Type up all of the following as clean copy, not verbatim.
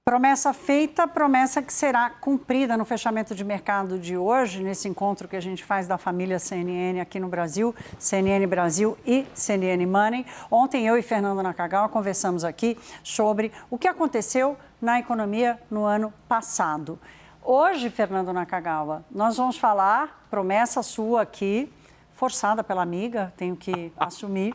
Promessa feita, promessa que será cumprida no fechamento de mercado de hoje, nesse encontro que a gente faz da família CNN aqui no Brasil, CNN Brasil e CNN Money. Ontem eu e Fernando Nakagawa conversamos aqui sobre o que aconteceu na economia no ano passado. Hoje, Fernando Nakagawa, nós vamos falar, promessa sua aqui, forçada pela amiga, tenho que assumir.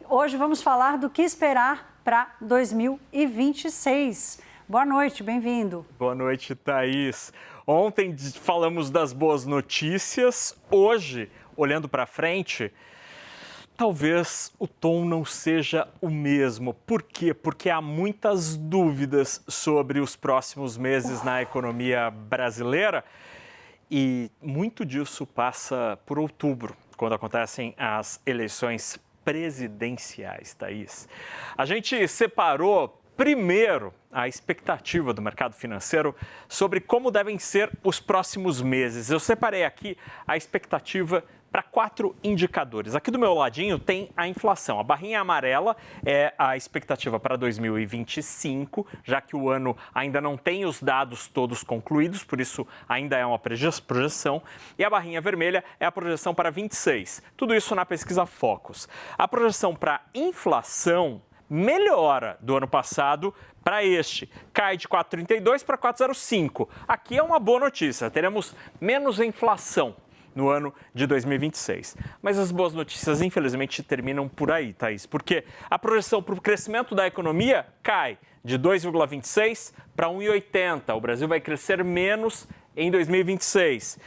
Hoje vamos falar do que esperar para 2026. Boa noite, bem-vindo. Boa noite, Thaís. Ontem falamos das boas notícias. Hoje, olhando para frente, talvez o tom não seja o mesmo. Por quê? Porque há muitas dúvidas sobre os próximos meses na economia brasileira e muito disso passa por outubro, quando acontecem as eleições presidenciais, Thaís. A gente separou primeiro a expectativa do mercado financeiro sobre como devem ser os próximos meses. Eu separei aqui a expectativa para 4 indicadores. Aqui do meu ladinho tem a inflação. A barrinha amarela é a expectativa para 2025, já que o ano ainda não tem os dados todos concluídos, por isso ainda é uma projeção. E a barrinha vermelha é a projeção para 26. Tudo isso na pesquisa Focus. A projeção para inflação melhora do ano passado para este. Cai de 4,32 para 4,05. Aqui é uma boa notícia. Teremos menos inflação no ano de 2026. Mas as boas notícias, infelizmente, terminam por aí, Thaís. Porque a projeção para o crescimento da economia cai de 2,26 para 1,80. O Brasil vai crescer menos em 2026.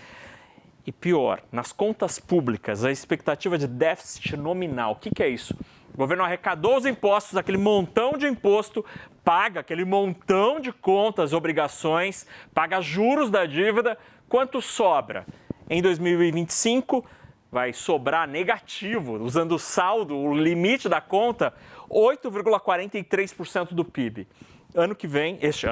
E pior, nas contas públicas, a expectativa de déficit nominal. O que é isso? O governo arrecadou os impostos, aquele montão de imposto, paga aquele montão de contas, obrigações, paga juros da dívida. Quanto sobra? Em 2025, vai sobrar negativo, usando o saldo, o limite da conta, 8,43% do PIB. Este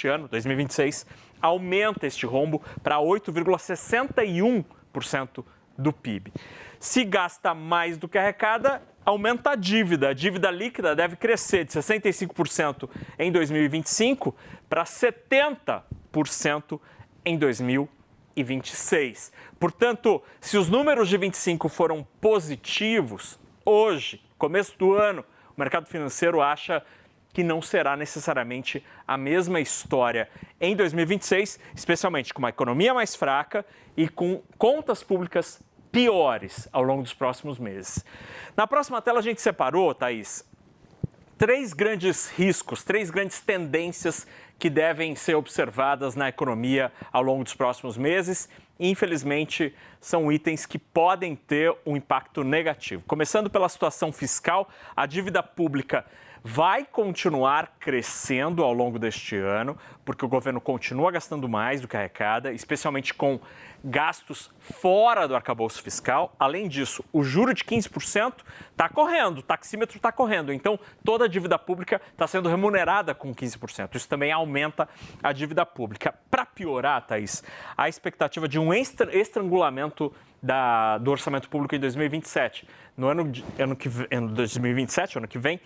ano, 2026, aumenta este rombo para 8,61% do PIB. Se gasta mais do que arrecada, aumenta a dívida. A dívida líquida deve crescer de 65% em 2025 para 70% em 2026. Portanto, se os números de 25 foram positivos, hoje, começo do ano, o mercado financeiro acha que não será necessariamente a mesma história em 2026, especialmente com uma economia mais fraca e com contas públicas piores ao longo dos próximos meses. Na próxima tela a gente separou, Thaís, 3 grandes riscos, 3 grandes tendências que devem ser observadas na economia ao longo dos próximos meses. Infelizmente, são itens que podem ter um impacto negativo. Começando pela situação fiscal, a dívida pública vai continuar crescendo ao longo deste ano, porque o governo continua gastando mais do que arrecada, especialmente com gastos fora do arcabouço fiscal. Além disso, o juro de 15% está correndo, o taxímetro está correndo. Então, toda a dívida pública está sendo remunerada com 15%. Isso também aumenta a dívida pública. Para piorar, Thaís, a expectativa de um estrangulamento do orçamento público em 2027. No ano que vem,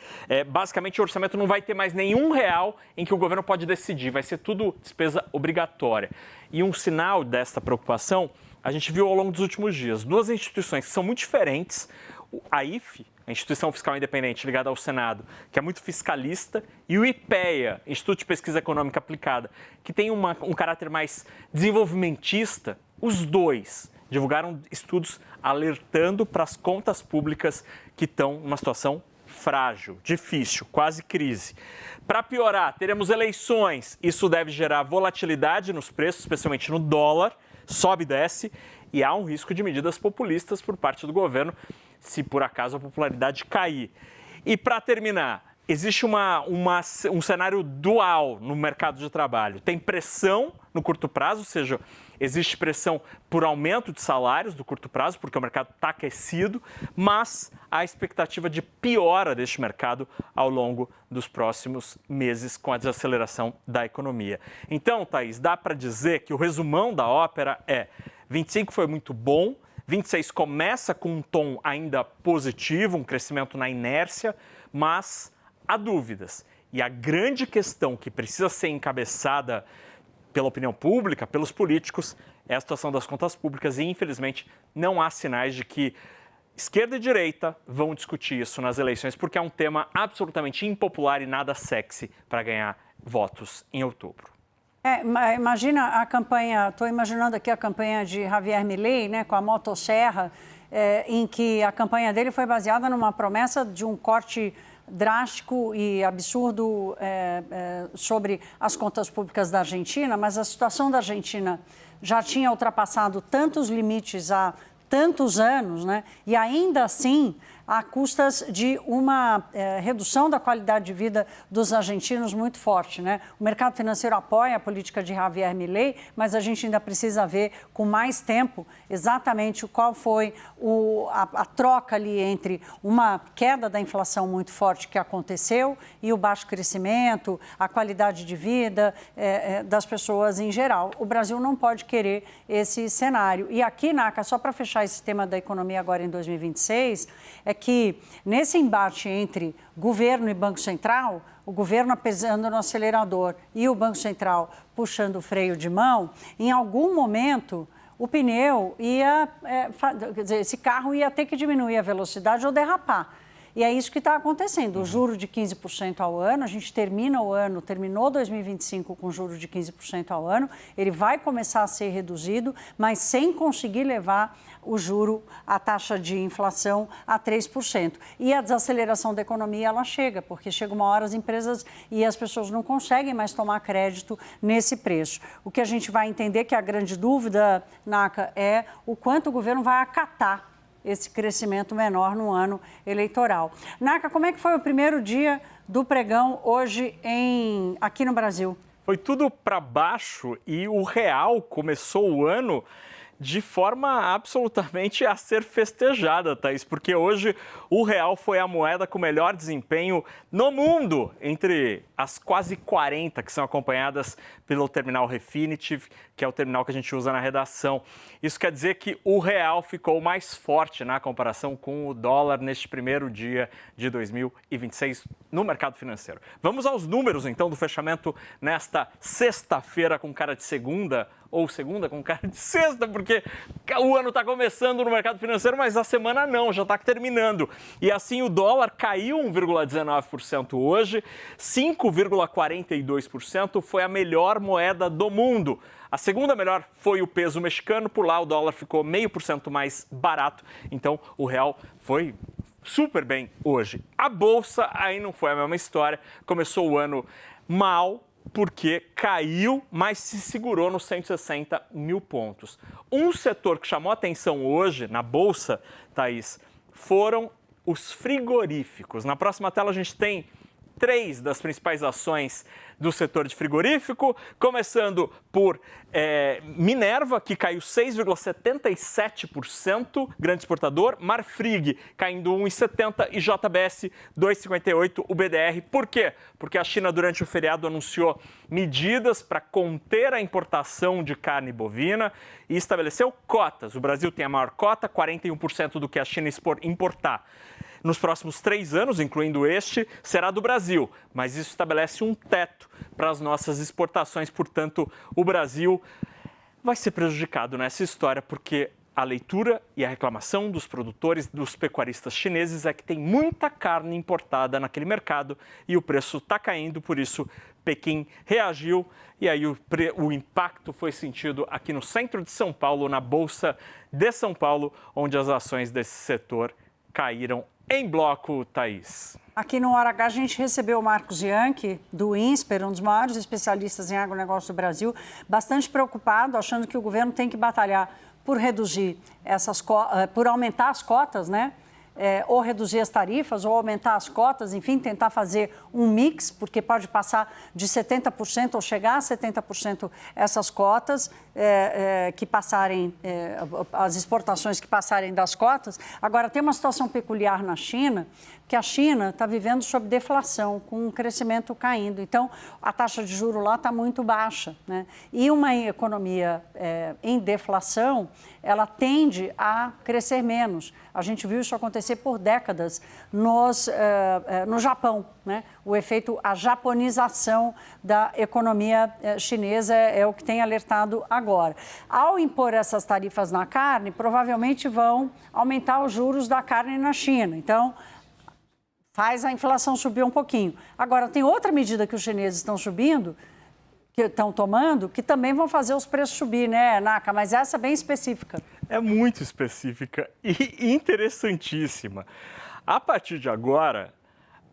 basicamente o orçamento não vai ter mais nenhum real em que o governo pode decidir, vai ser tudo despesa obrigatória. E um sinal dessa preocupação, a gente viu ao longo dos últimos dias, 2 instituições que são muito diferentes, a IFE, a Instituição Fiscal Independente ligada ao Senado, que é muito fiscalista, e o IPEA, Instituto de Pesquisa Econômica Aplicada, que tem um caráter mais desenvolvimentista. Os dois divulgaram estudos alertando para as contas públicas que estão numa situação frágil, difícil, quase crise. Para piorar, teremos eleições. Isso deve gerar volatilidade nos preços, especialmente no dólar, sobe e desce, e há um risco de medidas populistas por parte do governo, se por acaso a popularidade cair. E para terminar, existe um cenário dual no mercado de trabalho. Tem pressão no curto prazo, ou seja, existe pressão por aumento de salários do curto prazo, porque o mercado está aquecido, mas há expectativa de piora deste mercado ao longo dos próximos meses com a desaceleração da economia. Então, Thaís, dá para dizer que o resumão da ópera é: 25 foi muito bom, 26 começa com um tom ainda positivo, um crescimento na inércia, mas há dúvidas. E a grande questão que precisa ser encabeçada pela opinião pública, pelos políticos, é a situação das contas públicas e, infelizmente, não há sinais de que esquerda e direita vão discutir isso nas eleições, porque é um tema absolutamente impopular e nada sexy para ganhar votos em outubro. Imagina a campanha, estou imaginando aqui a campanha de Javier Milei, né, com a motosserra, em que a campanha dele foi baseada numa promessa de um corte drástico e absurdo sobre as contas públicas da Argentina, mas a situação da Argentina já tinha ultrapassado tantos limites há tantos anos, né, e ainda assim a custas de uma redução da qualidade de vida dos argentinos muito forte, né? O mercado financeiro apoia a política de Javier Milei, mas a gente ainda precisa ver com mais tempo exatamente qual foi a troca ali entre uma queda da inflação muito forte que aconteceu e o baixo crescimento, a qualidade de vida das pessoas em geral. O Brasil não pode querer esse cenário. E aqui, Naka, só para fechar esse tema da economia agora em 2026, é que nesse embate entre governo e Banco Central, o governo pisando no acelerador e o Banco Central puxando o freio de mão, em algum momento o pneu ia, quer dizer, esse carro ia ter que diminuir a velocidade ou derrapar. E é isso que está acontecendo. O juro de 15% ao ano, a gente terminou 2025 com juro de 15% ao ano, ele vai começar a ser reduzido, mas sem conseguir levar o juro, a taxa de inflação a 3%. E a desaceleração da economia, ela chega, porque chega uma hora as empresas e as pessoas não conseguem mais tomar crédito nesse preço. O que a gente vai entender que a grande dúvida, Naka, é o quanto o governo vai acatar esse crescimento menor no ano eleitoral. Naka, como é que foi o primeiro dia do pregão hoje aqui no Brasil? Foi tudo para baixo e o real começou o ano de forma absolutamente a ser festejada, Thaís, porque hoje o real foi a moeda com melhor desempenho no mundo, entre as quase 40 que são acompanhadas pelo terminal Refinitiv, que é o terminal que a gente usa na redação. Isso quer dizer que o real ficou mais forte na comparação com o dólar neste primeiro dia de 2026 no mercado financeiro. Vamos aos números, então, do fechamento nesta sexta-feira com cara de segunda, ou segunda com cara de sexta, porque o ano está começando no mercado financeiro, mas a semana não, já está terminando. E assim o dólar caiu 1,19% hoje, 5,42% foi a melhor moeda do mundo. A segunda melhor foi o peso mexicano, por lá o dólar ficou 0,5% mais barato, então o real foi super bem hoje. A bolsa aí não foi a mesma história, começou o ano mal, porque caiu, mas se segurou nos 160 mil pontos. Um setor que chamou atenção hoje na Bolsa, Thaís, foram os frigoríficos. Na próxima tela a gente tem 3 das principais ações do setor de frigorífico, começando por Minerva, que caiu 6,77%, grande exportador, Marfrig caindo 1,70% e JBS 2,58%, o BDR. Por quê? Porque a China, durante o feriado, anunciou medidas para conter a importação de carne bovina e estabeleceu cotas. O Brasil tem a maior cota, 41% do que a China importar. Nos próximos 3 anos, incluindo este, será do Brasil, mas isso estabelece um teto para as nossas exportações. Portanto, o Brasil vai ser prejudicado nessa história, porque a leitura e a reclamação dos produtores, dos pecuaristas chineses é que tem muita carne importada naquele mercado e o preço está caindo, por isso Pequim reagiu e aí o impacto foi sentido aqui no centro de São Paulo, na Bolsa de São Paulo, onde as ações desse setor caíram em bloco, Thaís. Aqui no Hora H a gente recebeu o Marcos Bianchi, do INSPER, um dos maiores especialistas em agronegócio do Brasil, bastante preocupado, achando que o governo tem que batalhar por reduzir por aumentar as cotas, né? Ou reduzir as tarifas, ou aumentar as cotas, enfim, tentar fazer um mix, porque pode passar de 70% ou chegar a 70% essas cotas que passarem, as exportações que passarem das cotas. Agora, tem uma situação peculiar na China, que a China está vivendo sob deflação, com um crescimento caindo. Então, a taxa de juros lá está muito baixa, né? E uma economia em deflação, ela tende a crescer menos. A gente viu isso acontecer acontecer por décadas no Japão, né? O efeito, a japonização da economia chinesa é o que tem alertado agora. Ao impor essas tarifas na carne, provavelmente vão aumentar os juros da carne na China. Então, faz a inflação subir um pouquinho. Agora, tem outra medida que os chineses estão tomando, que também vão fazer os preços subir, né, Naka? Mas essa é bem específica. É muito específica e interessantíssima. A partir de agora,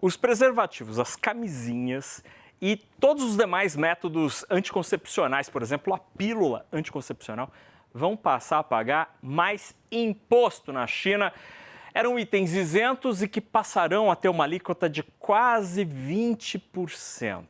os preservativos, as camisinhas e todos os demais métodos anticoncepcionais, por exemplo, a pílula anticoncepcional, vão passar a pagar mais imposto na China. Eram itens isentos e que passarão a ter uma alíquota de quase 20%.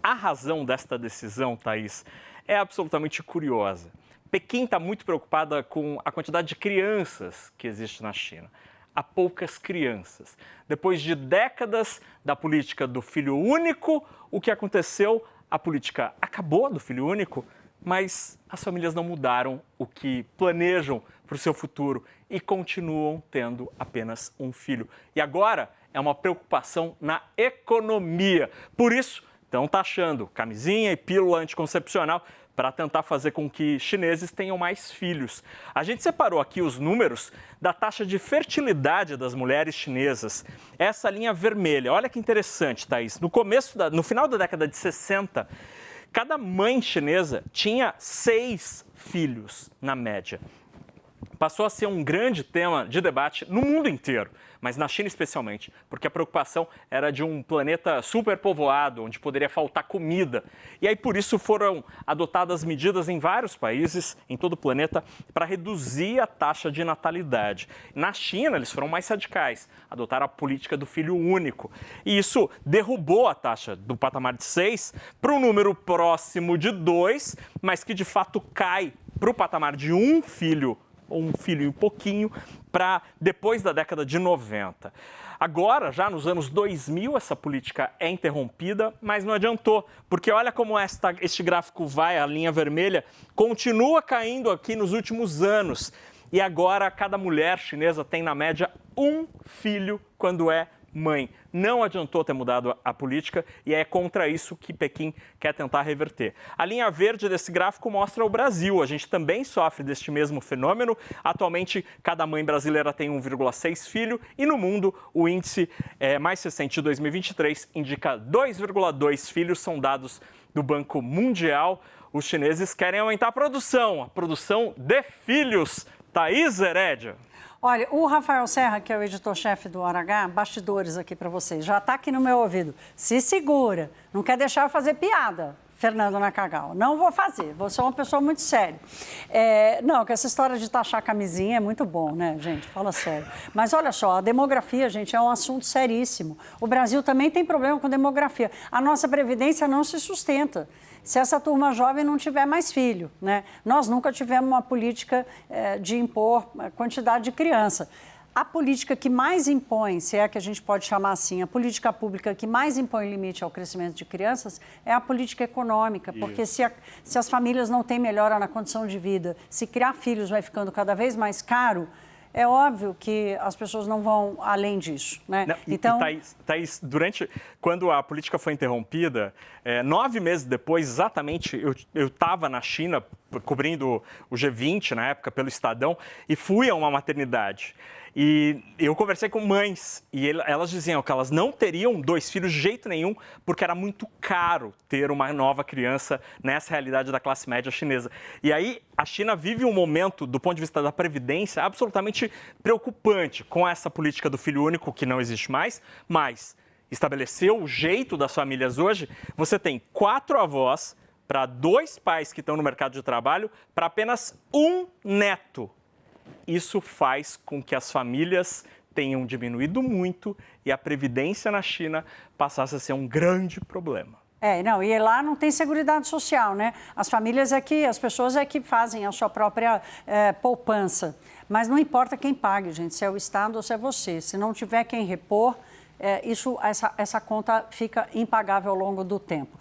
A razão desta decisão, Thaís, é absolutamente curiosa. Pequim está muito preocupada com a quantidade de crianças que existe na China. Há poucas crianças. Depois de décadas da política do filho único, o que aconteceu? A política acabou do filho único, mas as famílias não mudaram o que planejam para o seu futuro e continuam tendo apenas um filho. E agora é uma preocupação na economia. Por isso, estão taxando camisinha e pílula anticoncepcional para tentar fazer com que chineses tenham mais filhos. A gente separou aqui os números da taxa de fertilidade das mulheres chinesas. Essa linha vermelha, olha que interessante, Thaís. No final da década de 60, cada mãe chinesa tinha 6 filhos, na média. Passou a ser um grande tema de debate no mundo inteiro, mas na China especialmente, porque a preocupação era de um planeta superpovoado, onde poderia faltar comida. E aí, por isso, foram adotadas medidas em vários países, em todo o planeta, para reduzir a taxa de natalidade. Na China, eles foram mais radicais, adotaram a política do filho único. E isso derrubou a taxa do patamar de 6 para um número próximo de 2, mas que de fato cai para o patamar de um filho ou um filho e um pouquinho, para depois da década de 90. Agora, já nos anos 2000, essa política é interrompida, mas não adiantou, porque olha como este gráfico vai, a linha vermelha, continua caindo aqui nos últimos anos. E agora, cada mulher chinesa tem, na média, um filho quando é mãe. Não adiantou ter mudado a política e é contra isso que Pequim quer tentar reverter. A linha verde desse gráfico mostra o Brasil. A gente também sofre deste mesmo fenômeno. Atualmente, cada mãe brasileira tem 1,6 filho e no mundo o índice mais recente de 2023 indica 2,2 filhos, são dados do Banco Mundial. Os chineses querem aumentar a produção de filhos. Thaís Herédia. Olha, o Rafael Serra, que é o editor-chefe do Hora H, bastidores aqui para vocês, já está aqui no meu ouvido. Se segura, não quer deixar eu fazer piada, Fernando Nakagawa. Não vou fazer, vou ser uma pessoa muito séria. Não, que essa história de taxar camisinha é muito bom, né, gente? Fala sério. Mas olha só, a demografia, gente, é um assunto seríssimo. O Brasil também tem problema com demografia. A nossa previdência não se sustenta se essa turma jovem não tiver mais filho, né? Nós nunca tivemos uma política de impor quantidade de criança. A política que mais impõe, se é que a gente pode chamar assim, a política pública que mais impõe limite ao crescimento de crianças é a política econômica, porque se as famílias não têm melhora na condição de vida, se criar filhos vai ficando cada vez mais caro, é óbvio que as pessoas não vão além disso, né? Não, então, Thaís, quando a política foi interrompida, 9 meses depois, exatamente, eu estava na China cobrindo o G20 na época pelo Estadão e fui a uma maternidade. E eu conversei com mães e elas diziam que elas não teriam 2 filhos de jeito nenhum porque era muito caro ter uma nova criança nessa realidade da classe média chinesa. E aí a China vive um momento, do ponto de vista da previdência, absolutamente preocupante com essa política do filho único, que não existe mais, mas estabeleceu o jeito das famílias hoje. Você tem 4 avós para 2 pais que estão no mercado de trabalho para apenas um neto. Isso faz com que as famílias tenham diminuído muito e a previdência na China passasse a ser um grande problema. E lá não tem seguridade social, né? As famílias as pessoas fazem a sua própria poupança. Mas não importa quem pague, gente, se é o Estado ou se é você. Se não tiver quem repor, essa conta fica impagável ao longo do tempo.